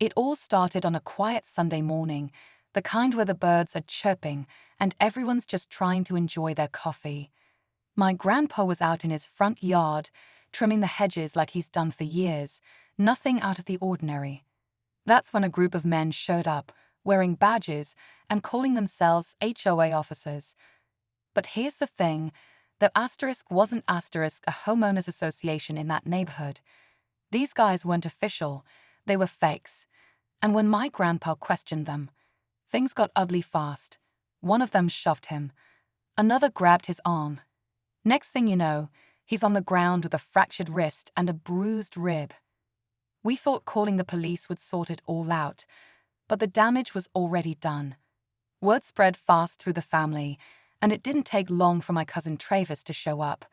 It all started on a quiet Sunday morning, the kind where the birds are chirping and everyone's just trying to enjoy their coffee. My grandpa was out in his front yard, trimming the hedges like he's done for years, nothing out of the ordinary. That's when a group of men showed up, wearing badges and calling themselves HOA officers. But here's the thing, the asterisk wasn't asterisk a homeowners association in that neighborhood. These guys weren't official, they were fakes. And when my grandpa questioned them, things got ugly fast. One of them shoved him. Another grabbed his arm. Next thing you know, he's on the ground with a fractured wrist and a bruised rib. We thought calling the police would sort it all out, but the damage was already done. Word spread fast through the family, and it didn't take long for my cousin Travis to show up.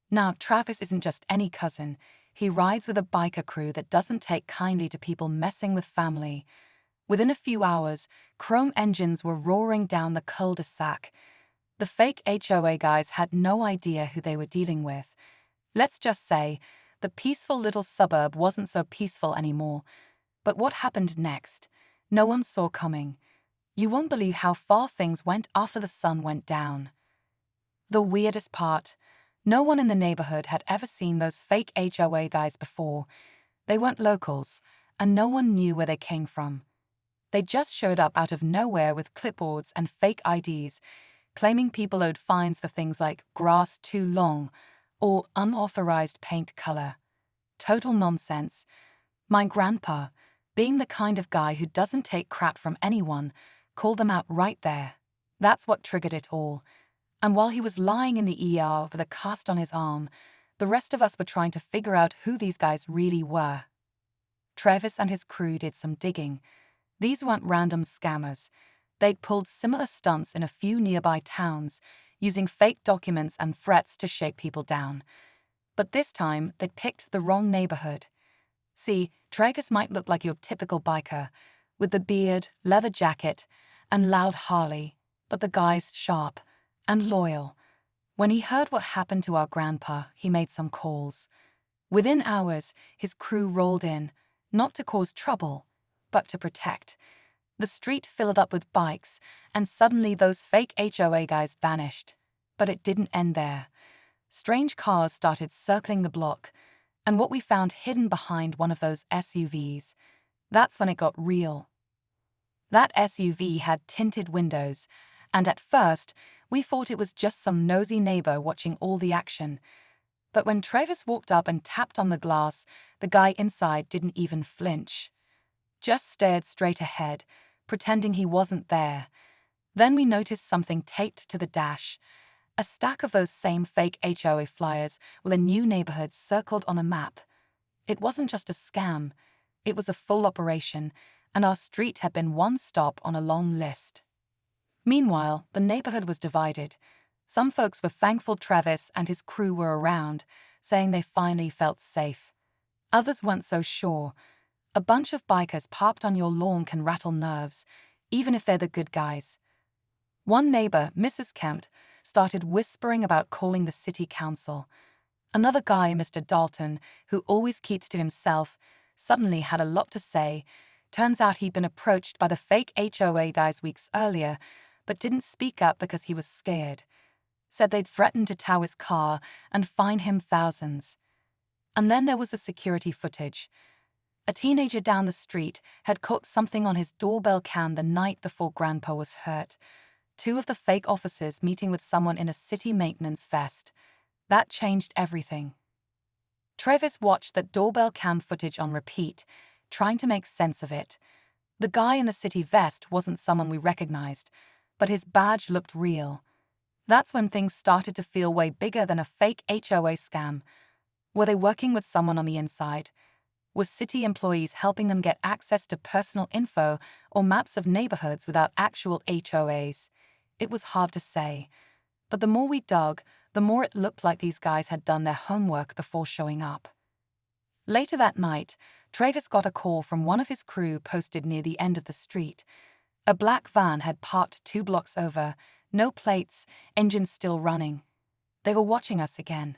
Now, Travis isn't just any cousin. He rides with a biker crew that doesn't take kindly to people messing with family. Within a few hours, chrome engines were roaring down the cul-de-sac. The fake HOA guys had no idea who they were dealing with. Let's just say, the peaceful little suburb wasn't so peaceful anymore. But what happened next? No one saw coming. You won't believe how far things went after the sun went down. The weirdest part, no one in the neighborhood had ever seen those fake HOA guys before. They weren't locals, and no one knew where they came from. They just showed up out of nowhere with clipboards and fake IDs, claiming people owed fines for things like grass too long or unauthorized paint color. Total nonsense. My grandpa, being the kind of guy who doesn't take crap from anyone, called them out right there. That's what triggered it all. And while he was lying in the ER with a cast on his arm, the rest of us were trying to figure out who these guys really were. Travis and his crew did some digging. These weren't random scammers. They'd pulled similar stunts in a few nearby towns, using fake documents and threats to shake people down. But this time, they'd picked the wrong neighborhood. See, Travis might look like your typical biker, with the beard, leather jacket, and loud Harley, but the guy's sharp and loyal. When he heard what happened to our grandpa, he made some calls. Within hours, his crew rolled in, not to cause trouble, but to protect. The street filled up with bikes, and suddenly those fake HOA guys vanished. But it didn't end there. Strange cars started circling the block, and what we found hidden behind one of those SUVs. That's when it got real. That SUV had tinted windows, and at first, we thought it was just some nosy neighbor watching all the action. But when Travis walked up and tapped on the glass, the guy inside didn't even flinch. Just stared straight ahead, pretending he wasn't there. Then we noticed something taped to the dash. A stack of those same fake HOA flyers with a new neighborhood circled on a map. It wasn't just a scam. It was a full operation, and our street had been one stop on a long list. Meanwhile, the neighborhood was divided. Some folks were thankful Travis and his crew were around, saying they finally felt safe. Others weren't so sure. A bunch of bikers parked on your lawn can rattle nerves, even if they're the good guys. One neighbor, Mrs. Kemp, started whispering about calling the city council. Another guy, Mr. Dalton, who always keeps to himself, suddenly had a lot to say. Turns out he'd been approached by the fake HOA guys weeks earlier, but didn't speak up because he was scared. Said they'd threatened to tow his car and fine him thousands. And then there was the security footage. A teenager down the street had caught something on his doorbell cam the night before Grandpa was hurt. Two of the fake officers meeting with someone in a city maintenance vest. That changed everything. Travis watched that doorbell cam footage on repeat, trying to make sense of it. The guy in the city vest wasn't someone we recognized, but his badge looked real. That's when things started to feel way bigger than a fake HOA scam. Were they working with someone on the inside? Was city employees helping them get access to personal info or maps of neighborhoods without actual HOAs? It was hard to say. But the more we dug, the more it looked like these guys had done their homework before showing up. Later that night, Travis got a call from one of his crew posted near the end of the street. A black van had parked 2 blocks over, no plates, engine still running. They were watching us again.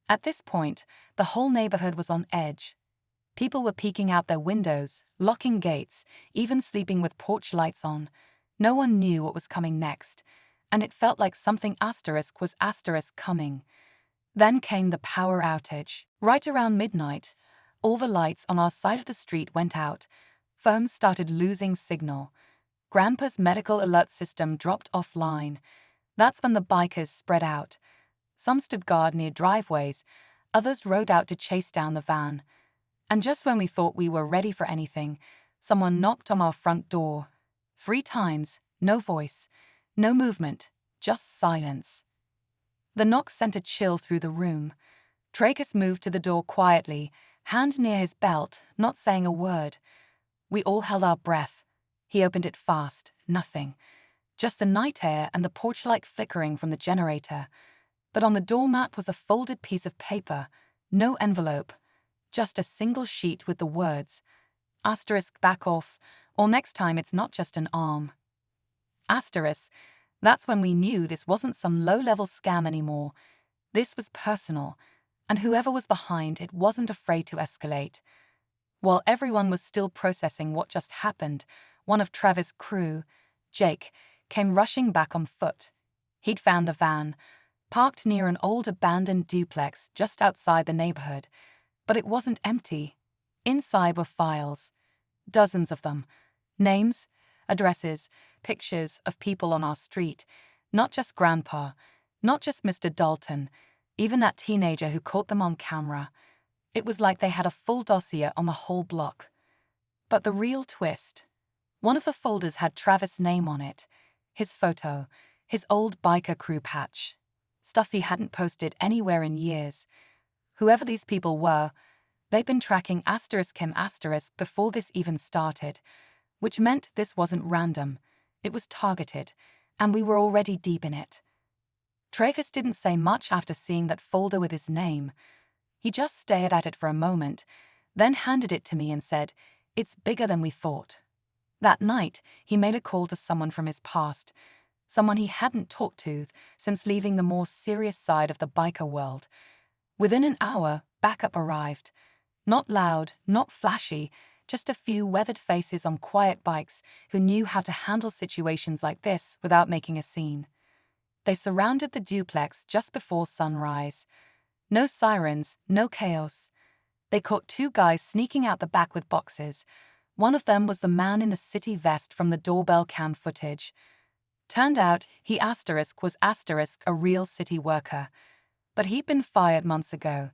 At this point, the whole neighborhood was on edge. People were peeking out their windows, locking gates, even sleeping with porch lights on. No one knew what was coming next, and it felt like something was coming. Then came the power outage. Right around midnight, all the lights on our side of the street went out. Phones started losing signal. Grandpa's medical alert system dropped offline. That's when the bikers spread out. Some stood guard near driveways, others rode out to chase down the van. And just when we thought we were ready for anything, someone knocked on our front door. 3 times, no voice, no movement, just silence. The knock sent a chill through the room. Tracus moved to the door quietly, hand near his belt, not saying a word. We all held our breath. He opened it fast, nothing. Just the night air and the porch-light flickering from the generator. But on the doormat was a folded piece of paper, no envelope, just a single sheet with the words, * back off, or next time it's not just an arm. *. That's when we knew this wasn't some low-level scam anymore. This was personal, and whoever was behind it wasn't afraid to escalate. While everyone was still processing what just happened, one of Travis' crew, Jake, came rushing back on foot. He'd found the van, parked near an old abandoned duplex just outside the neighborhood. But it wasn't empty. Inside were files. Dozens of them. Names, addresses, pictures of people on our street. Not just Grandpa, not just Mr. Dalton, even that teenager who caught them on camera. It was like they had a full dossier on the whole block. But the real twist. One of the folders had Travis' name on it. His photo, his old biker crew patch. Stuff he hadn't posted anywhere in years. Whoever these people were, they'd been tracking him before this even started, which meant this wasn't random, it was targeted, and we were already deep in it. Travis didn't say much after seeing that folder with his name. He just stared at it for a moment, then handed it to me and said, "It's bigger than we thought." That night, he made a call to someone from his past, someone he hadn't talked to since leaving the more serious side of the biker world. Within an hour, backup arrived. Not loud, not flashy, just a few weathered faces on quiet bikes who knew how to handle situations like this without making a scene. They surrounded the duplex just before sunrise. No sirens, no chaos. They caught 2 guys sneaking out the back with boxes. One of them was the man in the city vest from the doorbell cam footage. Turned out he was a real city worker. But he'd been fired months ago.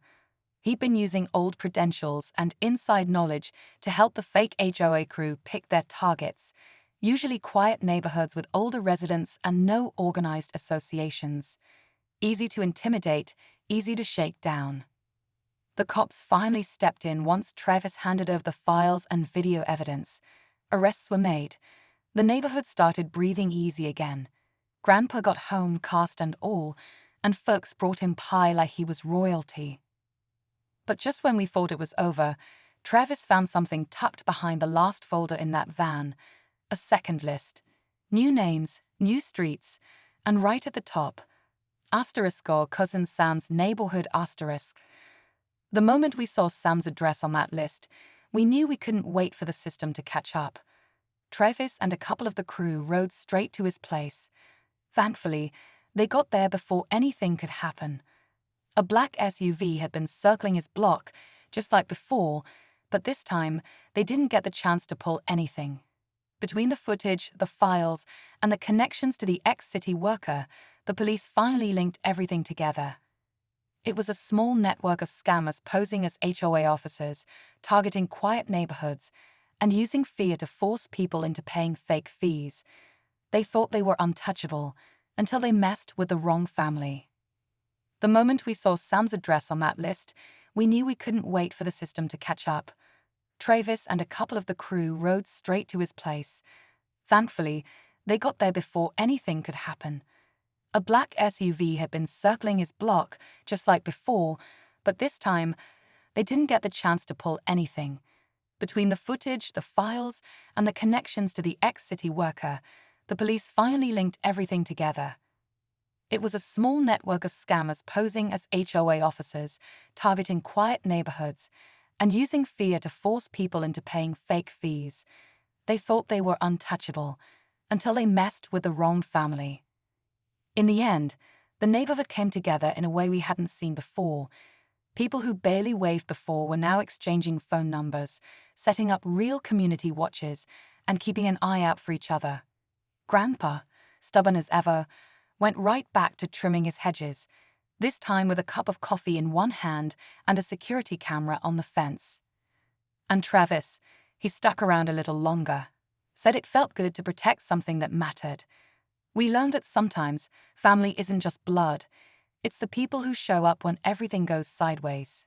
He'd been using old credentials and inside knowledge to help the fake HOA crew pick their targets, usually quiet neighborhoods with older residents and no organized associations. Easy to intimidate, easy to shake down. The cops finally stepped in once Travis handed over the files and video evidence. Arrests were made. The neighborhood started breathing easy again. Grandpa got home, cast and all, and folks brought him pie like he was royalty. But just when we thought it was over, Travis found something tucked behind the last folder in that van. A second list. New names, new streets, and right at the top, * cousin Sam's neighborhood *. The moment we saw Sam's address on that list, we knew we couldn't wait for the system to catch up. Travis and a couple of the crew rode straight to his place. Thankfully, they got there before anything could happen. A black SUV had been circling his block, just like before, but this time, they didn't get the chance to pull anything. Between the footage, the files, and the connections to the ex-city worker, the police finally linked everything together. It was a small network of scammers posing as HOA officers, targeting quiet neighborhoods, and using fear to force people into paying fake fees. They thought they were untouchable, until they messed with the wrong family. The moment we saw Sam's address on that list, we knew we couldn't wait for the system to catch up. Travis and a couple of the crew rode straight to his place. Thankfully, they got there before anything could happen. A black SUV had been circling his block, just like before, but this time, they didn't get the chance to pull anything. Between the footage, the files, and the connections to the ex-city worker, the police finally linked everything together. It was a small network of scammers posing as HOA officers, targeting quiet neighborhoods, and using fear to force people into paying fake fees. They thought they were untouchable until they messed with the wrong family. In the end, the neighborhood came together in a way we hadn't seen before. People who barely waved before were now exchanging phone numbers, setting up real community watches, and keeping an eye out for each other. Grandpa, stubborn as ever, went right back to trimming his hedges, this time with a cup of coffee in one hand and a security camera on the fence. And Travis, he stuck around a little longer, said it felt good to protect something that mattered. We learned that sometimes family isn't just blood, it's the people who show up when everything goes sideways.